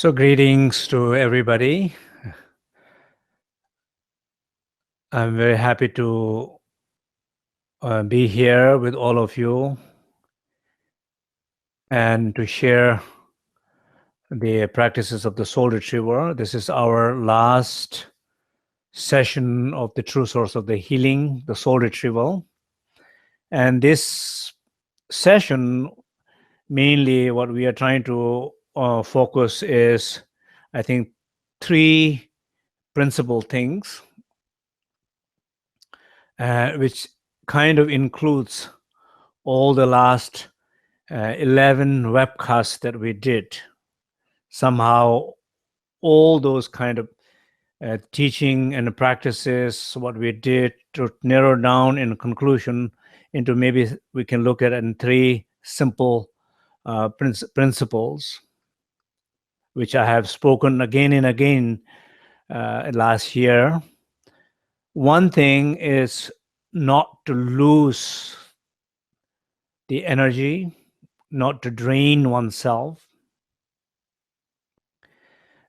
So greetings to everybody. I'm very happy to be here with all of you and to share the practices of the soul retriever. This is our last session of the true source of the healing, the soul retrieval. And this session, mainly what we are trying to focus is, I think, three principal things, which kind of includes all the last 11 webcasts that we did. Somehow, all those kind of teaching and practices, what we did to narrow down in conclusion into maybe we can look at it in three simple principles, which I have spoken again and again last year. One thing is not to lose the energy, not to drain oneself.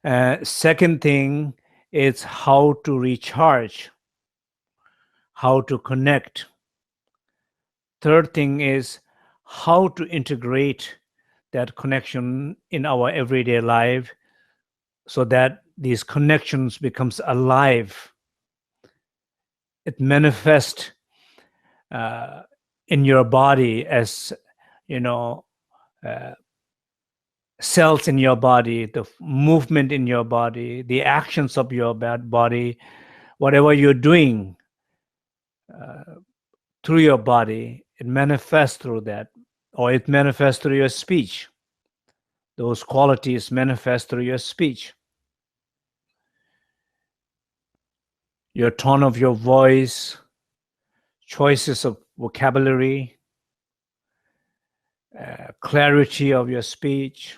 Second thing is how to recharge, how to connect. Third thing is how to integrate that connection in our everyday life so that these connections becomes alive. It manifests in your body as, cells in your body, the movement in your body, the actions of your body, whatever you're doing through your body, it manifests through that, or it manifests through your speech. Those qualities manifest through your speech. Your tone of your voice, choices of vocabulary, clarity of your speech,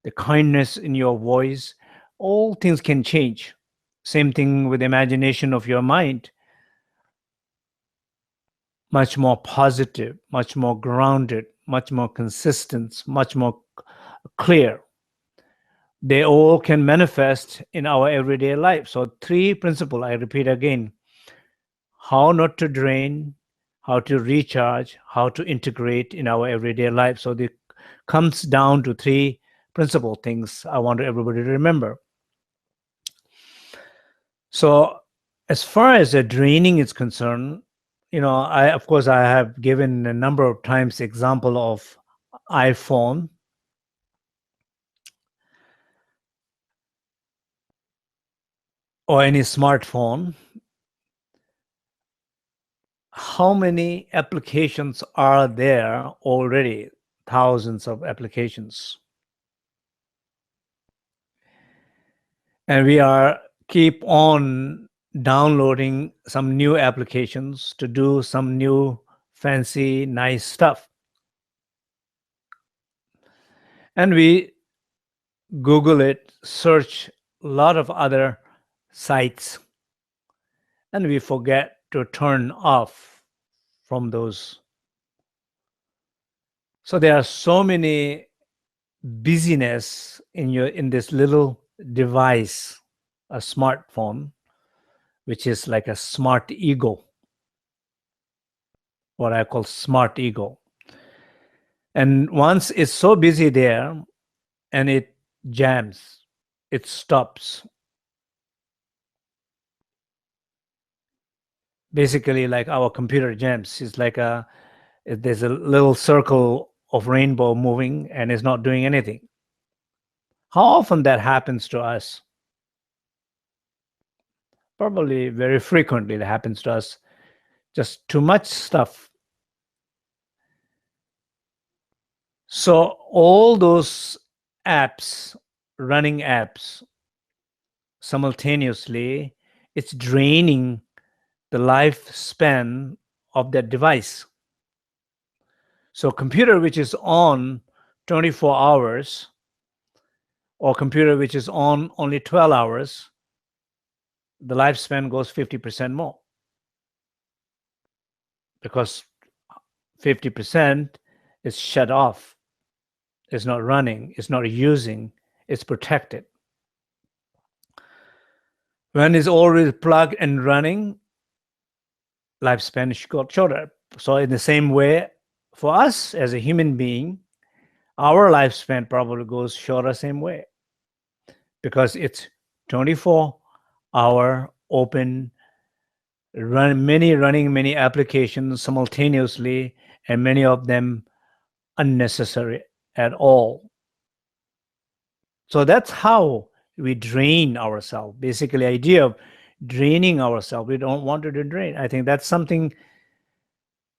the kindness in your voice, all things can change. Same thing with imagination of your mind. Much more positive, much more grounded, much more consistent, much more clear. They all can manifest in our everyday life. So three principles, I repeat again: how not to drain, how to recharge, how to integrate in our everyday life. So it comes down to three principal things I want everybody to remember. So as far as the draining is concerned, I have given a number of times example of iPhone. Or any smartphone. How many applications are there already? Thousands of applications. And we are keep on downloading some new applications to do some new fancy, nice stuff. And we Google it, search a lot of other sites, and we forget to turn off from those. So there are so many busyness in this little device, a smartphone, which is like a smart ego, what I call smart ego. And once it's so busy there and it jams, it stops. Basically, like our computer jams, it's like there's a little circle of rainbow moving and it's not doing anything. How often that happens to us? Probably very frequently it happens to us. Just too much stuff. So all those apps, running apps, simultaneously, it's draining the lifespan of that device. So computer which is on 24 hours or computer which is on only 12 hours, the lifespan goes 50% more. Because 50% is shut off. It's not running, it's not using, It's protected. When it's always plugged and running, lifespan is shorter. So in the same way, for us as a human being, our lifespan probably goes shorter same way, because it's 24-hour open, running many applications simultaneously, and many of them unnecessary at all. So that's how we drain ourselves. Basically, idea of draining ourselves. We don't want to drain. I think that's something.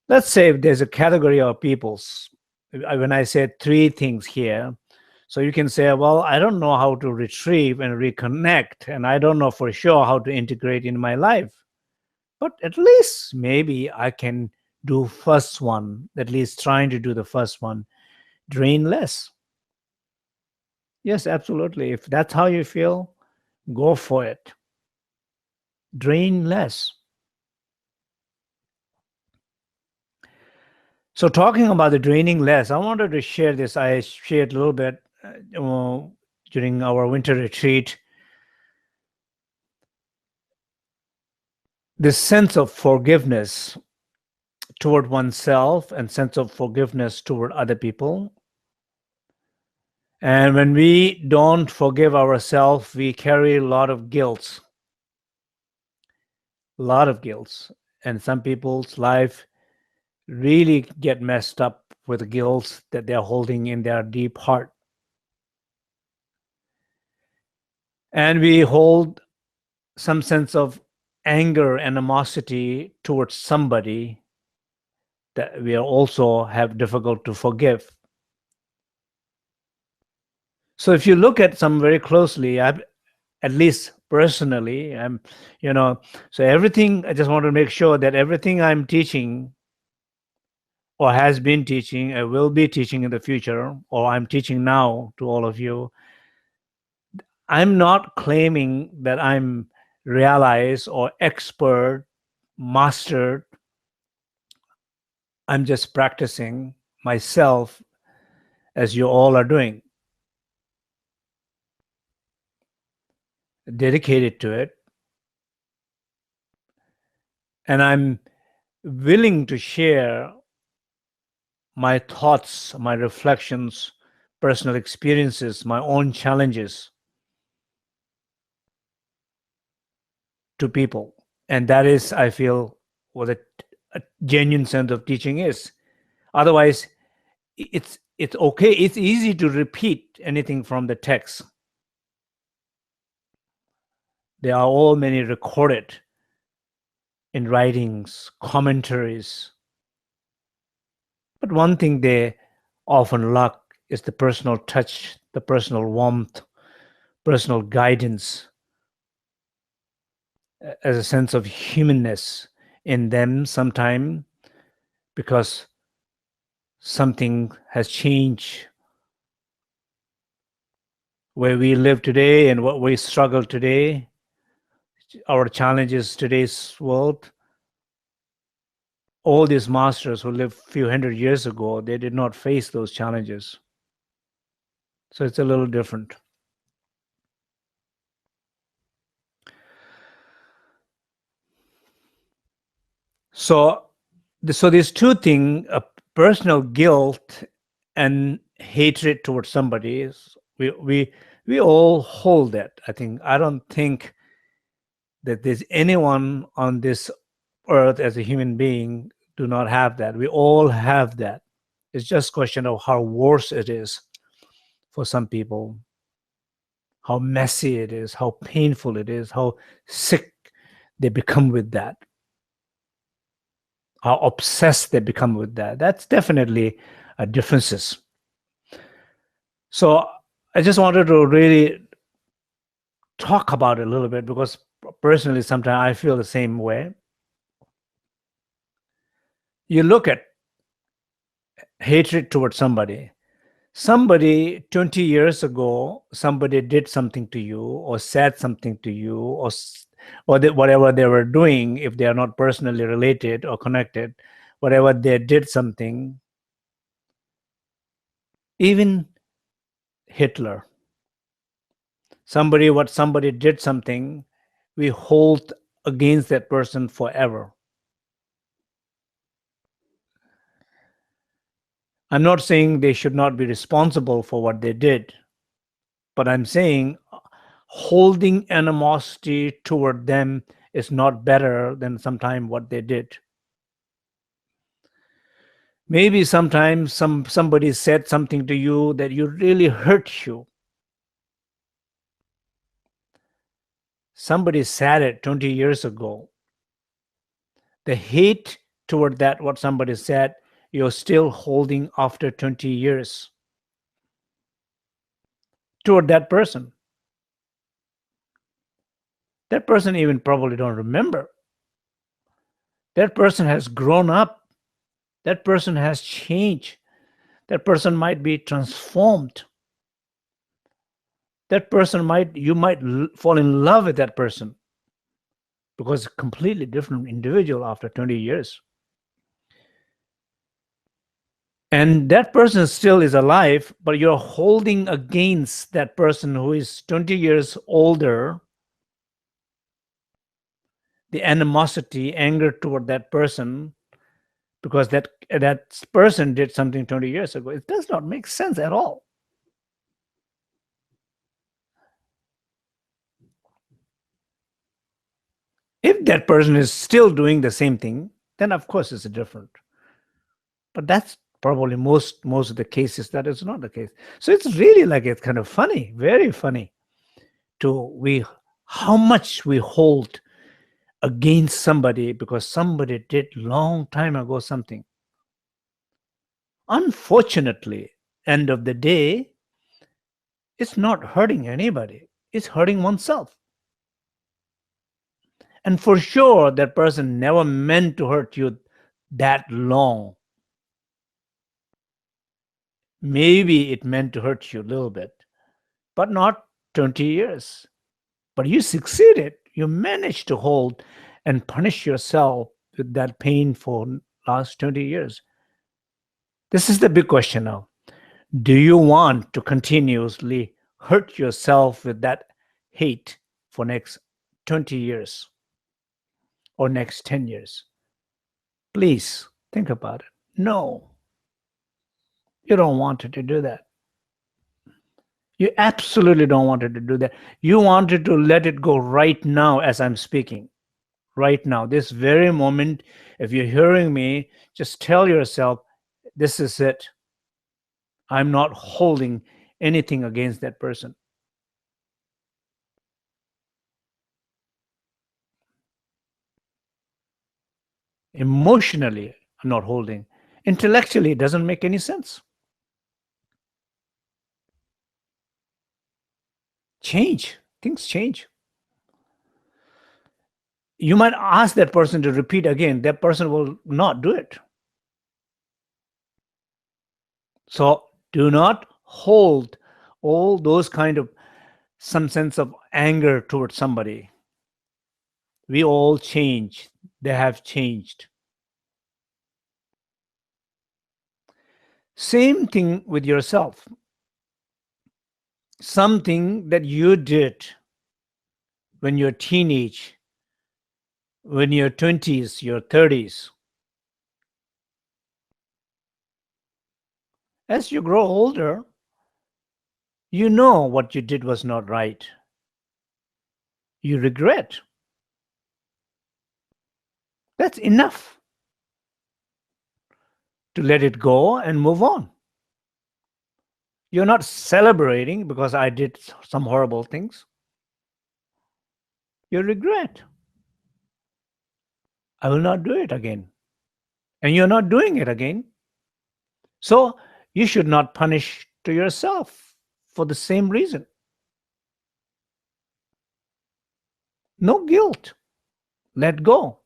Let's say if there's a category of peoples. When I said three things here, so you can say, well, I don't know how to retrieve and reconnect, and I don't know for sure how to integrate in my life. But at least maybe I can do first one, at least trying to do the first one, drain less. Yes, absolutely. If that's how you feel, go for it. Drain less. So talking about the draining less, I wanted to share this. I shared a little bit during our winter retreat. This sense of forgiveness toward oneself and sense of forgiveness toward other people. And when we don't forgive ourselves, we carry a lot of guilt. And some people's life really get messed up with the guilt that they're holding in their deep heart. And we hold some sense of anger, animosity towards somebody that we also have difficult to forgive. So if you look at some very closely, at least personally, so everything, I just want to make sure that everything I'm teaching or has been teaching, I will be teaching in the future, or I'm teaching now to all of you, I'm not claiming that I'm realized or expert, mastered. I'm just practicing myself as you all are doing. Dedicated to it. And I'm willing to share my thoughts, my reflections, personal experiences, my own challenges to people. And that is, I feel, what a genuine sense of teaching is. Otherwise, it's okay. It's easy to repeat anything from the text. There are all many recorded in writings, commentaries. But one thing they often lack is the personal touch, the personal warmth, personal guidance, as a sense of humanness in them sometime, because something has changed where we live today and what we struggle today, our challenges today's world. All these masters who lived a few hundred years ago, they did not face those challenges. So it's a little different. So these two things, personal guilt and hatred towards somebody, we all hold that. I don't think that there's anyone on this earth as a human being do not have that. We all have that. It's just a question of how worse it is for some people, how messy it is, how painful it is, how sick they become with that, how obsessed they become with that. That's definitely differences. So I just wanted to really talk about it a little bit, because personally, sometimes I feel the same way. You look at hatred towards somebody 20 years ago, somebody did something to you or said something to you, or whatever they were doing, if they are not personally related or connected, whatever they did something, even Hitler, somebody did something, we hold against that person forever. I'm not saying they should not be responsible for what they did, but I'm saying holding animosity toward them is not better than sometimes what they did. Maybe sometimes somebody said something to you that you really hurt you. Somebody said it 20 years ago. The hate toward that, what somebody said, you're still holding after 20 years toward that person. That person even probably don't remember. That person has grown up. That person has changed. That person might be transformed. That person you might fall in love with that person because a completely different individual after 20 years. And that person still is alive, but you're holding against that person who is 20 years older, the animosity, anger toward that person, because that person did something 20 years ago. It does not make sense at all. If that person is still doing the same thing, then of course it's different. But that's probably most of the cases that is not the case. So it's really like it's kind of funny, very funny, how much we hold against somebody because somebody did long time ago something. Unfortunately, end of the day, it's not hurting anybody. It's hurting oneself. And for sure, that person never meant to hurt you that long. Maybe it meant to hurt you a little bit, but not 20 years. But you succeeded. You managed to hold and punish yourself with that pain for last 20 years. This is the big question now. Do you want to continuously hurt yourself with that hate for next 20 years or next 10 years? Please think about it. No, you don't want to do that. You absolutely don't want to do that. You wanted to let it go right now as I'm speaking. Right now, this very moment, if you're hearing me, just tell yourself, this is it. I'm not holding anything against that person. Emotionally, I'm not holding. Intellectually, it doesn't make any sense. Change. Things change. You might ask that person to repeat again. That person will not do it. So do not hold all those kind of some sense of anger towards somebody. We all change. They have changed. Same thing with yourself. Something that you did when you're teenage, when you're 20s, your 30s. As you grow older, you know what you did was not right. You regret. That's enough to let it go and move on. You're not celebrating because I did some horrible things. You regret. I will not do it again. And you're not doing it again. So you should not punish to yourself for the same reason. No guilt. Let go.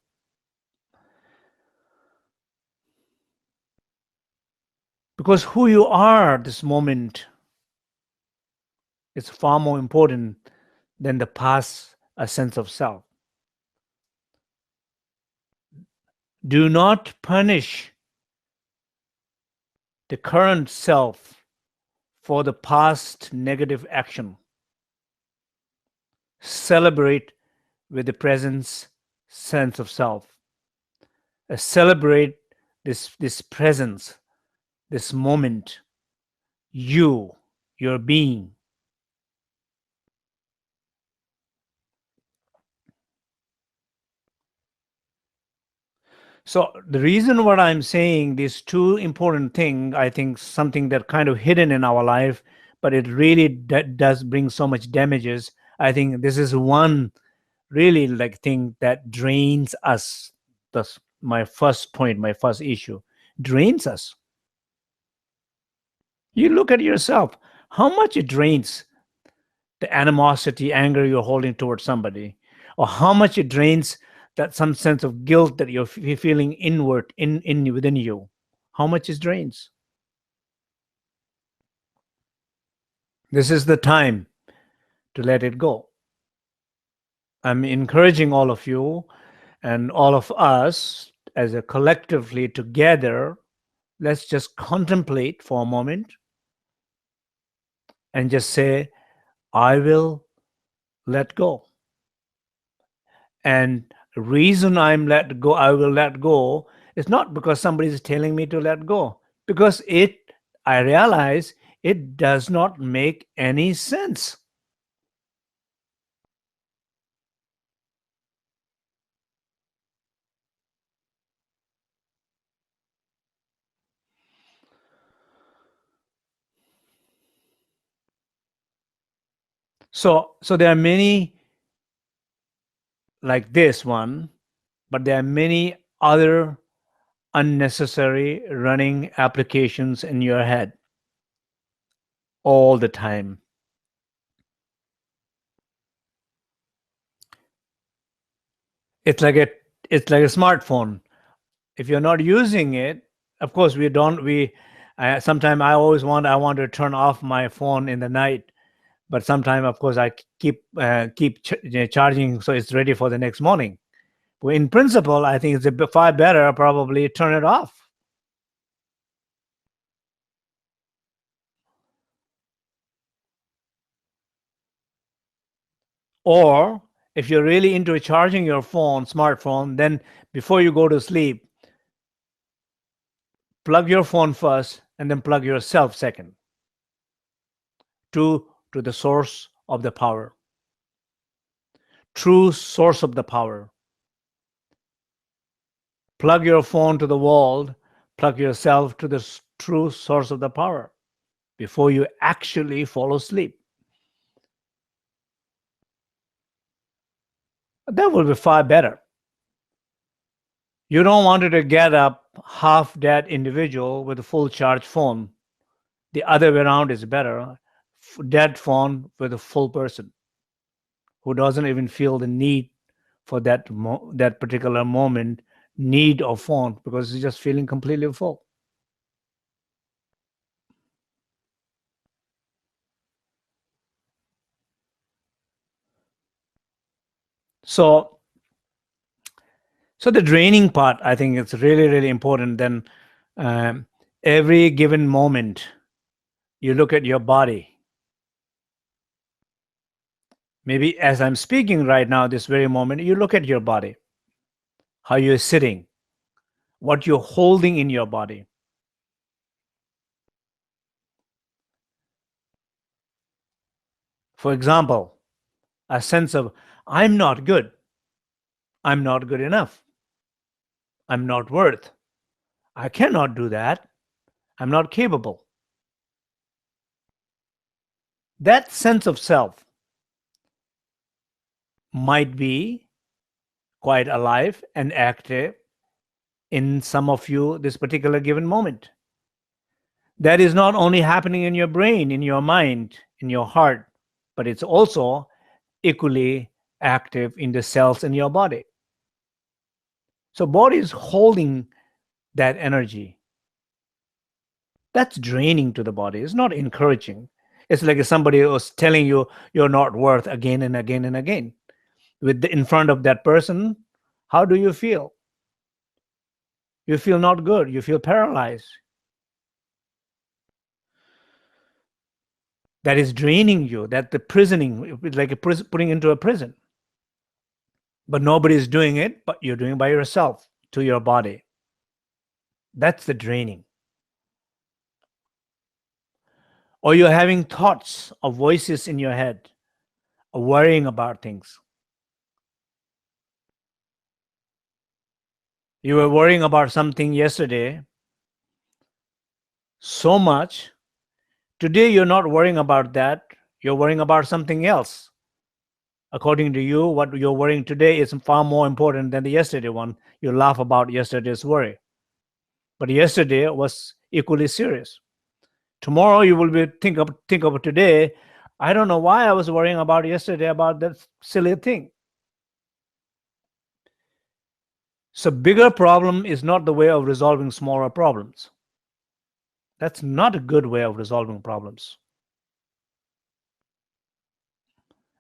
Because who you are this moment is far more important than the past, a sense of self. Do not punish the current self for the past negative action. Celebrate with the presence sense of self. Celebrate this presence, this moment, your being. So the reason what I'm saying these two important things, I think something that kind of hidden in our life, but it really does bring so much damages. I think this is one really like thing that drains us. That's my first point, my first issue. Drains us. You look at yourself, how much it drains the animosity, anger you're holding towards somebody, or how much it drains that some sense of guilt that you're feeling inward in within you. How much it drains. This is the time to let it go. I'm encouraging all of you and all of us as a collectively together. Let's just contemplate for a moment and just say, I will let go. And the reason I will let go is not because somebody is telling me to let go, because I realize it does not make any sense. So there are many like this one, but there are many other unnecessary running applications in your head all the time. It's like a smartphone. If you're not using it, of course sometimes I want to turn off my phone in the night, but sometimes of course I keep charging so it's ready for the next morning. Well, in principle, I think it's far better probably turn it off. Or if you're really into charging your smartphone, then before you go to sleep, plug your phone first and then plug yourself second to the source of the power. True source of the power. Plug your phone to the wall, plug yourself to the true source of the power before you actually fall asleep. That will be far better. You don't want to get up half dead individual with a full charge phone. The other way around is better. Dead phone with a full person who doesn't even feel the need for that particular moment need of phone because he's just feeling completely full. So the draining part, I think it's really, really important. Then every given moment, you look at your body. Maybe as I'm speaking right now, this very moment, you look at your body, how you're sitting, what you're holding in your body. For example, a sense of, I'm not good. I'm not good enough. I'm not worth. I cannot do that. I'm not capable. That sense of self might be quite alive and active in some of you this particular given moment. That is not only happening in your brain, in your mind, in your heart, but it's also equally active in the cells in your body. So body is holding that energy. That's draining to the body. It's not encouraging. It's like if somebody was telling you you're not worth again and again and again. In front of that person, how do you feel? You feel not good. You feel paralyzed. that is draining you, that the prisoning, like putting into a prison. But nobody is doing it, but you're doing it by yourself to your body. That's the draining. Or you're having thoughts of voices in your head, of worrying about things. You were worrying about something yesterday so much. Today, you're not worrying about that. You're worrying about something else. According to you, what you're worrying today is far more important than the yesterday one. You laugh about yesterday's worry. But yesterday was equally serious. Tomorrow, you will be think of today. I don't know why I was worrying about yesterday about that silly thing. So bigger problem is not the way of resolving smaller problems. That's not a good way of resolving problems.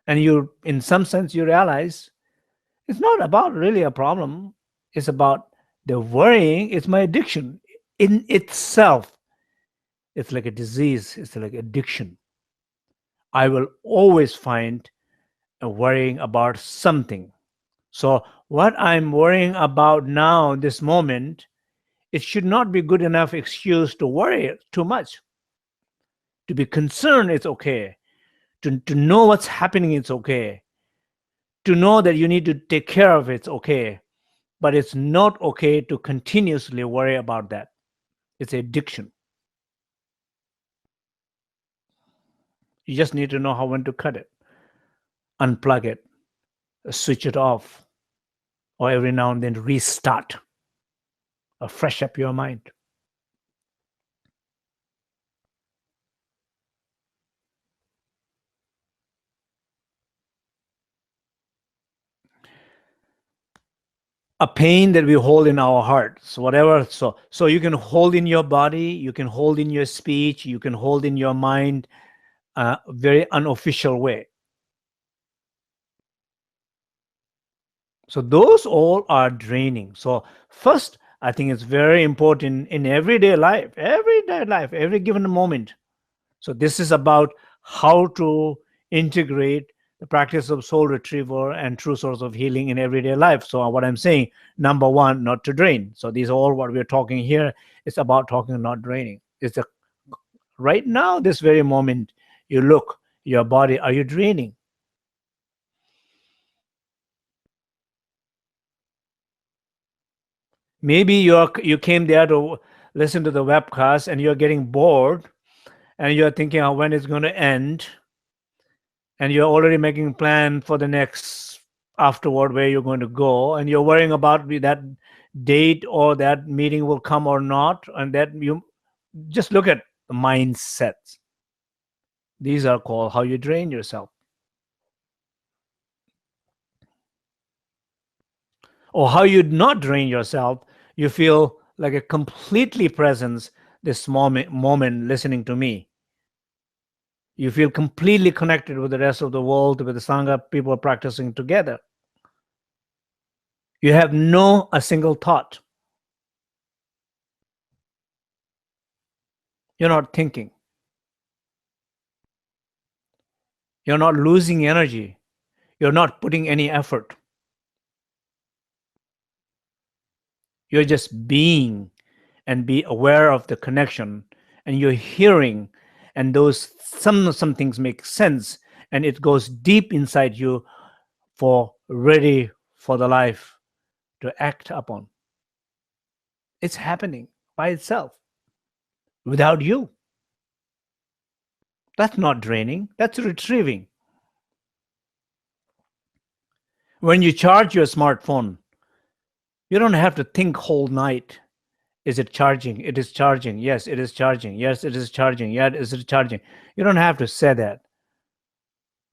And you, in some sense, you realize it's not about really a problem. It's about the worrying. It's my addiction in itself. It's like a disease. It's like addiction. I will always find a worrying about something. So what I'm worrying about now, this moment, it should not be good enough excuse to worry too much. To be concerned, it's okay. To know what's happening, it's okay. To know that you need to take care of it, it's okay. But it's not okay to continuously worry about that. It's addiction. You just need to know how when to cut it, unplug it, switch it off, or every now and then restart, or fresh up your mind. A pain that we hold in our hearts, whatever. So you can hold in your body, you can hold in your speech, you can hold in your mind, very unofficial way. So those all are draining. So first, I think it's very important in everyday life, every given moment. So this is about how to integrate the practice of soul retrieval and true source of healing in everyday life. So what I'm saying, number one, not to drain. So these are all what we're talking here. It's about talking, not draining. It's a right now, this very moment, you look, your body, are you draining? Maybe you came there to listen to the webcast and you're getting bored and you're thinking of when it's going to end, and you're already making plan for the next afterward where you're going to go, and you're worrying about that date or that meeting will come or not, and that you just look at the mindsets. These are called how you drain yourself. Or how you not drain yourself, you feel like a completely presence this moment listening to me. You feel completely connected with the rest of the world, with the Sangha people practicing together. You have a single thought. You're not thinking. You're not losing energy. You're not putting any effort. You're just being and be aware of the connection, and you're hearing, and those some things make sense, and it goes deep inside you for ready for the life to act upon. It's happening by itself without you. That's not draining, that's retrieving. When you charge your smartphone, you don't have to think whole night. Is it charging? It is charging. Yes, it is charging. Yes, it is charging. Yeah, is it charging? You don't have to say that.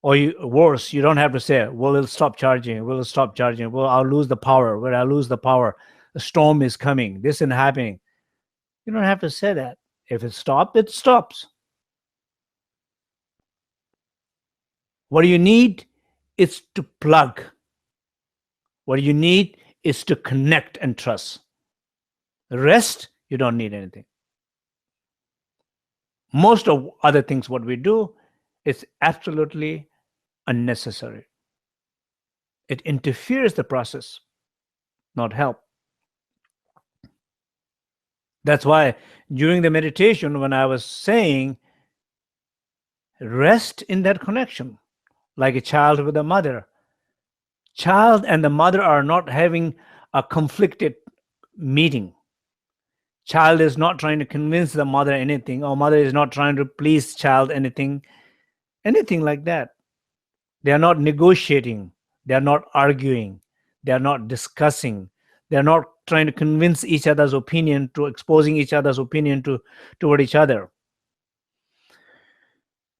Or worse, you don't have to say, well, it'll stop charging. Will it stop charging? Well, I'll lose the power. When I lose the power, the storm is coming. This is happening. You don't have to say that. If it stops, it stops. What you need is to plug. What you need is to connect and trust. The rest, you don't need anything. Most of other things, what we do, It's absolutely unnecessary. It interferes the process, not help. That's why during the meditation, when I was saying, rest in that connection, like a child with a mother. Child and the mother are not having a conflicted meeting. Child is not trying to convince the mother anything, or mother is not trying to please child anything like that. They are not negotiating. They are not arguing. They are not discussing. They are not trying to convince each other's opinion, to exposing each other's opinion toward each other.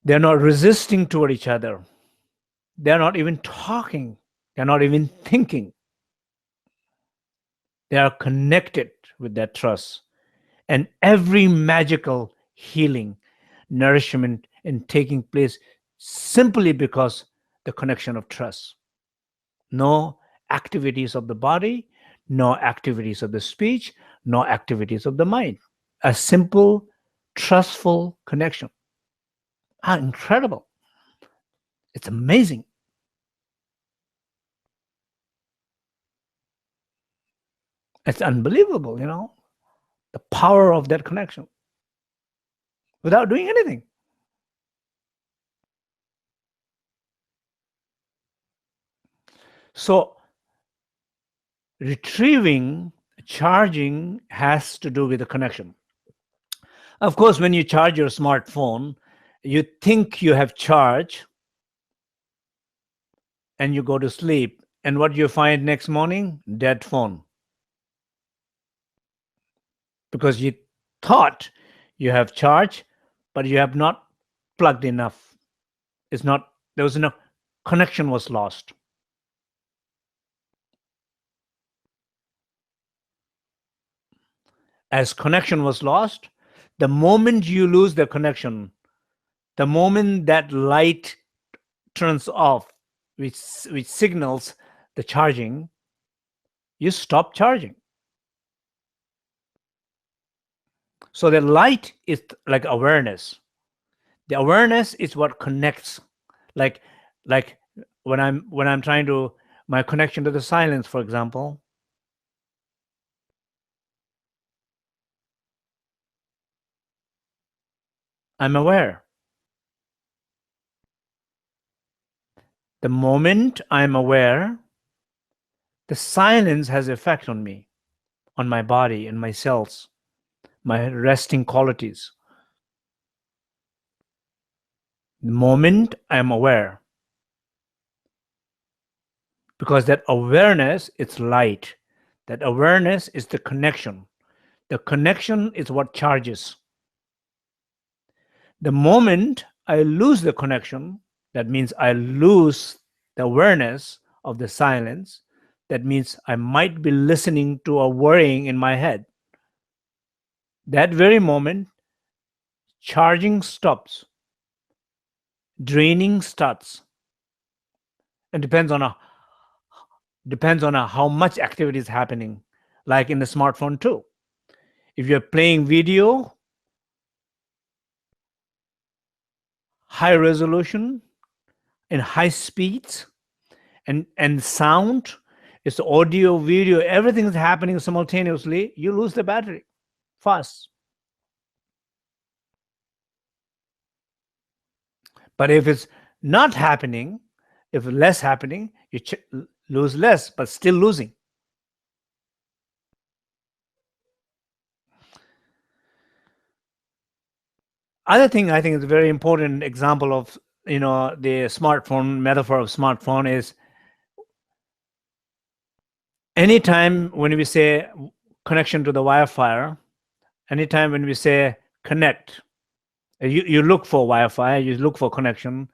They are not resisting toward each other. They are not even talking. They are not even thinking. They are connected with that trust. And every magical healing, nourishment, and taking place simply because the connection of trust. No activities of the body, no activities of the speech, no activities of the mind. A simple, trustful connection. Incredible. It's amazing. It's unbelievable, the power of that connection without doing anything. So retrieving, charging has to do with the connection. Of course, when you charge your smartphone, you think you have charge and you go to sleep. And what you find next morning? Dead phone. Because you thought you have charge, but you have not plugged enough. There was enough, connection was lost. As connection was lost, the moment you lose the connection, the moment that light turns off, which signals the charging, you stop charging. So the light is like awareness. The awareness is what connects. Like when I'm trying to, my connection to the silence, for example, I'm aware. The moment I'm aware, the silence has effect on me, on my body and my cells, my resting qualities. The moment I'm aware, because that awareness is light. That awareness is the connection. The connection is what charges. The moment I lose the connection, that means I lose the awareness of the silence. That means I might be listening to a worrying in my head. That very moment, charging stops, draining starts. It depends on how much activity is happening, like in the smartphone too. If you're playing video, high resolution and high speeds, and sound, it's audio, video, everything is happening simultaneously, you lose the battery fast. But if it's not happening, if less happening, you lose less, but still losing. Other thing I think is a very important example of the smartphone metaphor of smartphone is anytime when we say connection to the Wi-Fi, anytime when we say connect, you look for Wi-Fi, you look for connection.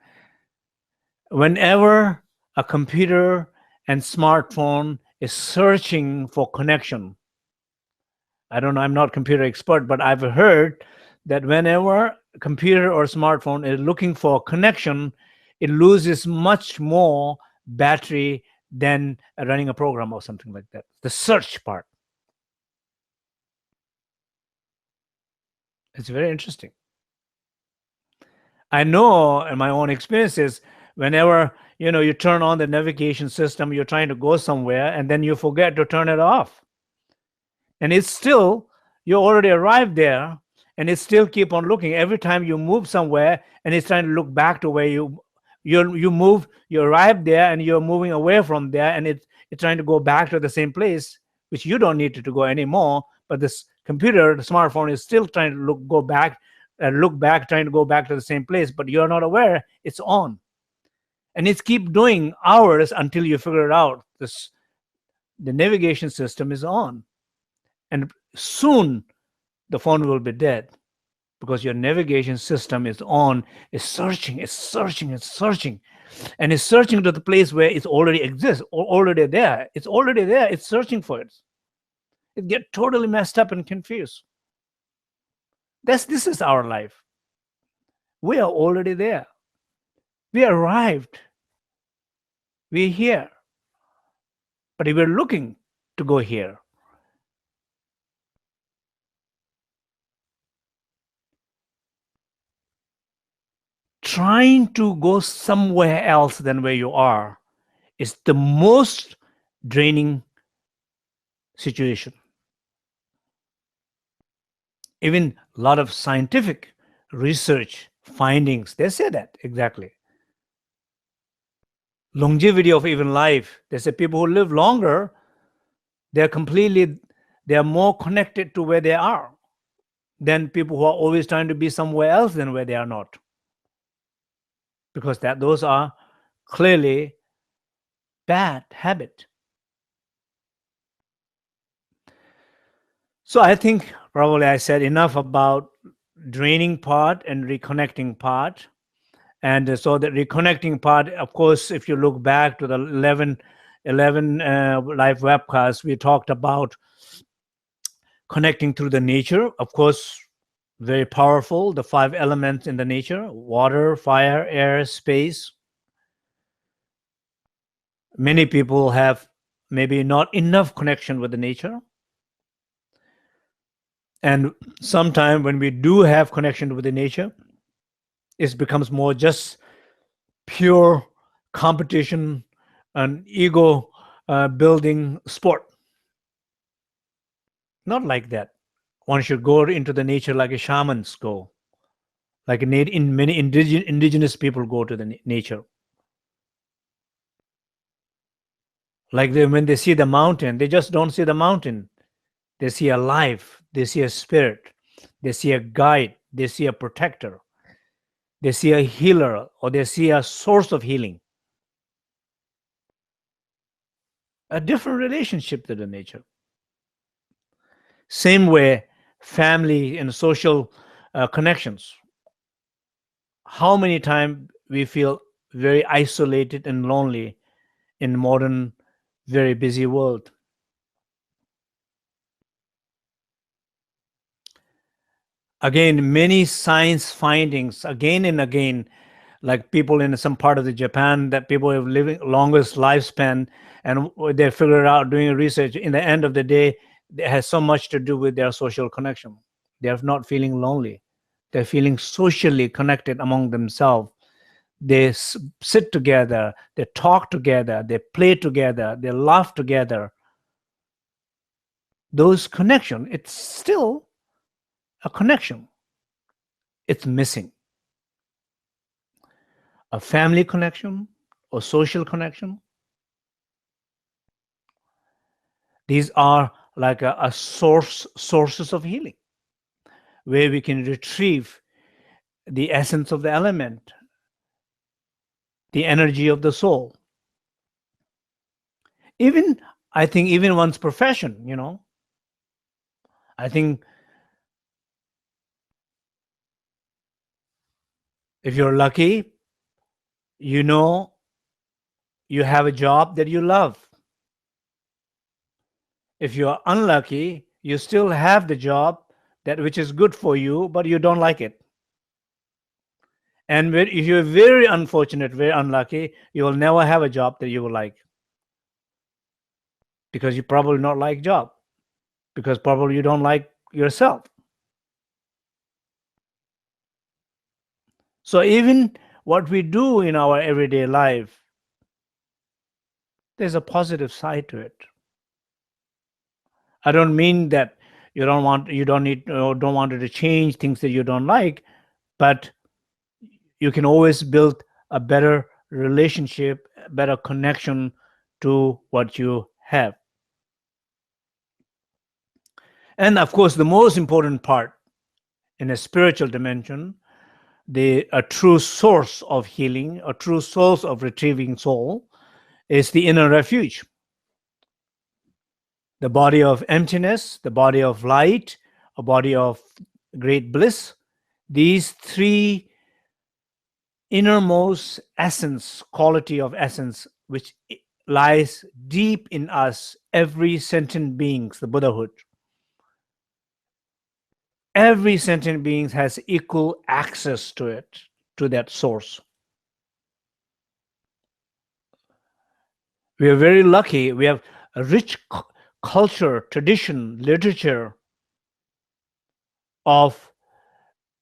Whenever a computer and smartphone is searching for connection, I don't know, I'm not a computer expert, but I've heard that whenever a computer or smartphone is looking for connection, it loses much more battery than running a program or something like that. The search part. It's very interesting. I know in my own experiences, whenever you turn on the navigation system, you're trying to go somewhere, and then you forget to turn it off, and it's still you already arrived there, and it still keep on looking every time you move somewhere, and it's trying to look back to where you move, you arrive there, and you're moving away from there, and it's trying to go back to the same place, which you don't need to go anymore. But this computer, the smartphone, is still trying to look back, trying to go back to the same place, but you're not aware it's on, and it's keep doing hours until you figure it out. The navigation system is on, and soon the phone will be dead, because your navigation system is on, is searching, it's searching, it's searching, and it's searching to the place where it already exists, or already there. It's already there. It's searching for it. It get totally messed up and confused. This is our life. We are already there. We arrived. We're here. But if we're looking to go here, trying to go somewhere else than where you are is the most draining situation. Even a lot of scientific research findings, they say that exactly. Longevity of even life, they say people who live longer, they're more connected to where they are than people who are always trying to be somewhere else than where they are not. Because those are clearly bad habit. So I think probably I said enough about draining part and reconnecting part. And so the reconnecting part, of course, if you look back to the 11 live webcasts, we talked about connecting through the nature. Of course, very powerful, the 5 elements in the nature: water, fire, air, space. Many people have maybe not enough connection with the nature. And sometimes when we do have connection with the nature, it becomes more just pure competition and ego building sport. Not like that. One should go into the nature like a shamans go, like many indigenous people go to the nature. Like when they see the mountain, they just don't see the mountain. They see a life, they see a spirit, they see a guide, they see a protector, they see a healer, or they see a source of healing. A different relationship to the nature. Same way, family and social connections. How many times we feel very isolated and lonely in modern, very busy world. Again, many science findings, again and again, like people in some part of the Japan, that people have living longest lifespan, and they figure out doing research. In the end of the day, it has so much to do with their social connection. They're not feeling lonely. They're feeling socially connected among themselves. They sit together, they talk together, they play together, they laugh together. Those connection, it's still a connection. It's missing. A family connection or social connection. These are like a sources of healing, where we can retrieve the essence of the element, the energy of the soul. Even, I think, even one's profession, I think if you're lucky, you have a job that you love. If you're unlucky, you still have the job which is good for you, but you don't like it. And if you're very unfortunate, very unlucky, you will never have a job that you will like, because you probably not like job, because probably you don't like yourself. So even what we do in our everyday life, there's a positive side to it. I don't mean that you don't want to change things that you don't like, but you can always build a better relationship, a better connection to what you have. And of course, the most important part in a spiritual dimension, a true source of healing, a true source of retrieving soul, is the inner refuge. The body of emptiness, the body of light, a body of great bliss. These three innermost essence, quality of essence, which lies deep in us, every sentient beings, the Buddhahood. Every sentient being has equal access to it, to that source. We are very lucky. We have a rich culture, tradition, literature of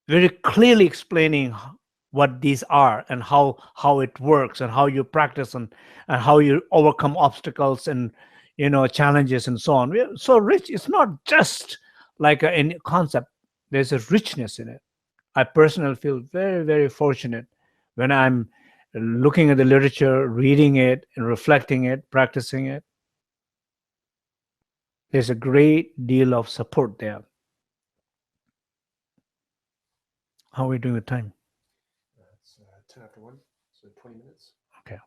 very clearly explaining what these are and how it works and how you practice and how you overcome obstacles and challenges and so on. We are so rich. It's not just like a concept. There's a richness in it. I personally feel very, very fortunate when I'm looking at the literature, reading it, and reflecting it, practicing it. There's a great deal of support there. How are we doing with time? It's 10 after 1, so 20 minutes. Okay.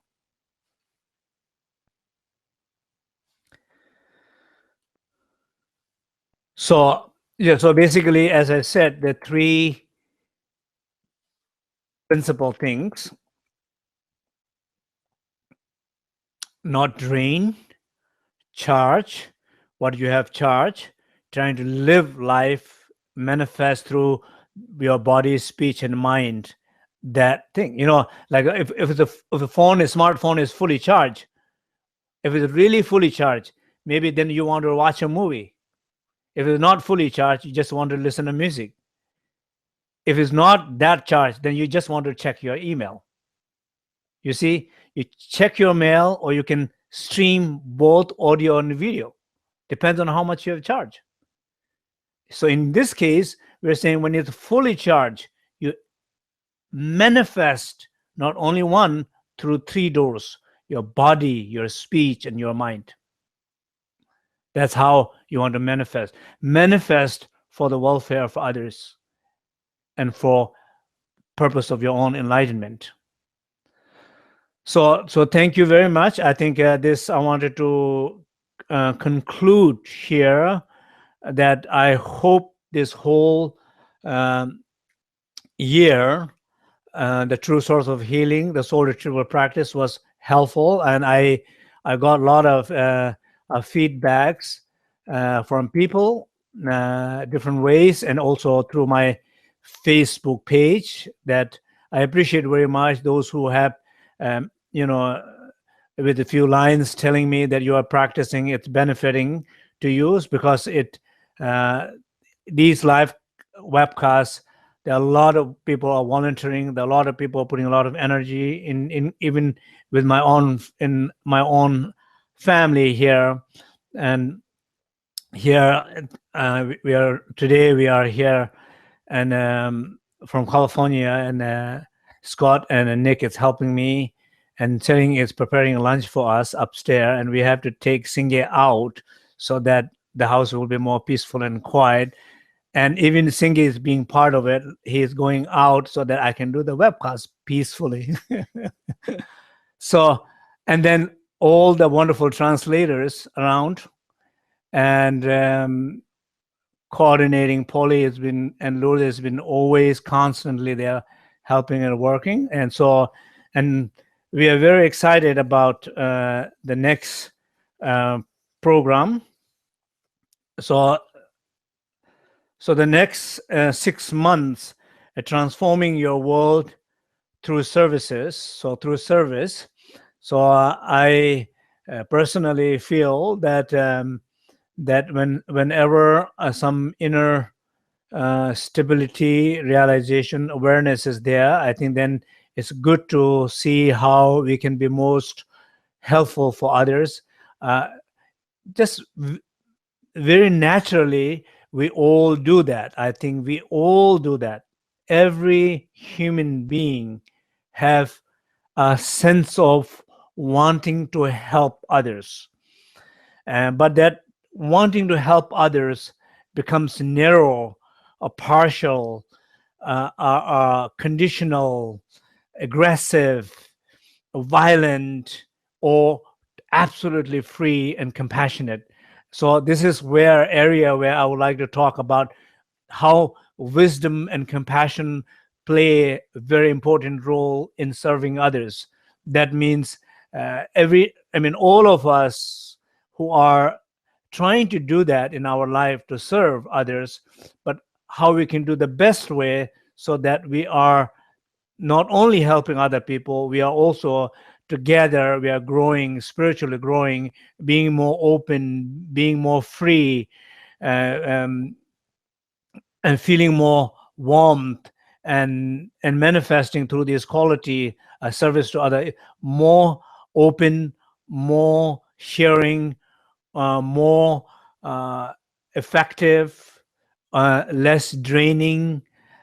So, yeah, so basically, as I said, the three principal things: not drain, charge what you have charged, trying to live life, manifest through your body, speech, and mind. That thing, like if the smartphone is fully charged, if it's really fully charged, maybe then you want to watch a movie. If it's not fully charged, you just want to listen to music. If it's not that charged, then you just want to check your email. You see, you check your mail, or you can stream both audio and video. Depends on how much you have charged. So in this case, we're saying when it's fully charged, you manifest not only one, through three doors: your body, your speech, and your mind. That's how you want to manifest. Manifest for the welfare of others and for purpose of your own enlightenment. So thank you very much. I think this I wanted to conclude here, that I hope this whole year, the true source of healing, the soul retrieval practice, was helpful, and I got a lot of feedbacks from people, different ways, and also through my Facebook page, that I appreciate very much. Those who have with a few lines telling me that you are practicing, it's benefiting to you, because these live webcasts, there are a lot of people are volunteering. There are a lot of people putting a lot of energy in even with my own family here. And here we are here, and from California, and Scott and Nick is helping me, and Tsering is preparing lunch for us upstairs, and we have to take Singye out so that the house will be more peaceful and quiet. And even Singye is being part of it. He is going out so that I can do the webcast peacefully. So, and then all the wonderful translators around, and coordinating. Polly has been, and Lourdes has been always constantly there helping and working. And so, and we are very excited about the next program. So the next 6 months, transforming your world through services. So through service. So I personally feel that that whenever some inner stability, realization, awareness is there, I think then it's good to see how we can be most helpful for others. Just very naturally, we all do that. I think we all do that. Every human being have a sense of wanting to help others. But that wanting to help others becomes narrow, or partial, conditional, aggressive, violent, or absolutely free and compassionate. So this is where area where I would like to talk about how wisdom and compassion play a very important role in serving others. That means all of us who are trying to do that in our life to serve others, but how we can do the best way so that we are not only helping other people, we are also together, we are growing, spiritually growing, being more open, being more free, uh, um, and feeling more warmth, and manifesting through this quality service to other, more open, more sharing, more effective, less draining,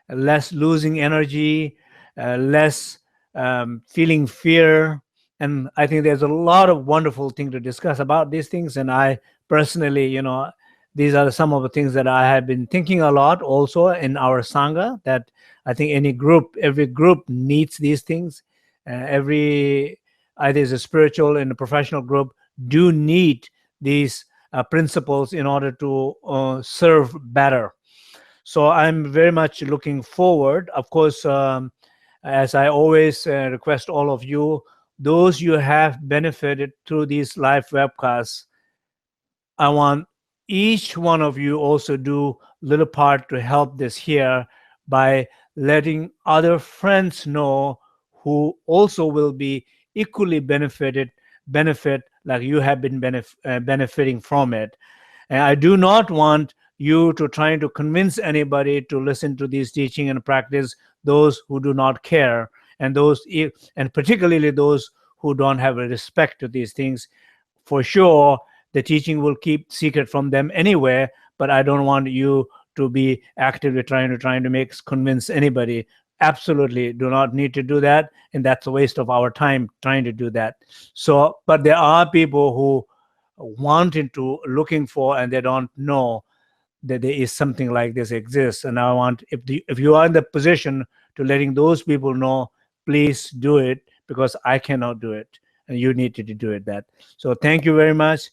less losing energy, less feeling fear. And I think there's a lot of wonderful things to discuss about these things. And I personally, these are some of the things that I have been thinking a lot also in our Sangha, that I think every group needs these things. Every, either is a spiritual and a professional group, do need these principles in order to serve better. So I'm very much looking forward. Of course, as I always request all of you, those you have benefited through these live webcasts, I want each one of you also do little part to help this here by letting other friends know who also will be equally benefit like you have been benefiting from it. And I do not want you to try to convince anybody to listen to these teaching and practice, those who do not care, and and particularly those who don't have a respect to these things. For sure, the teaching will keep secret from them anyway, but I don't want you to be actively trying to convince anybody. Absolutely do not need to do that, and that's a waste of our time trying to do that. So, but there are people who wanting to looking for, and they don't know that there is something like this exists. And I want, if you are in the position to letting those people know, please do it, because I cannot do it and you need to do it. So thank you very much.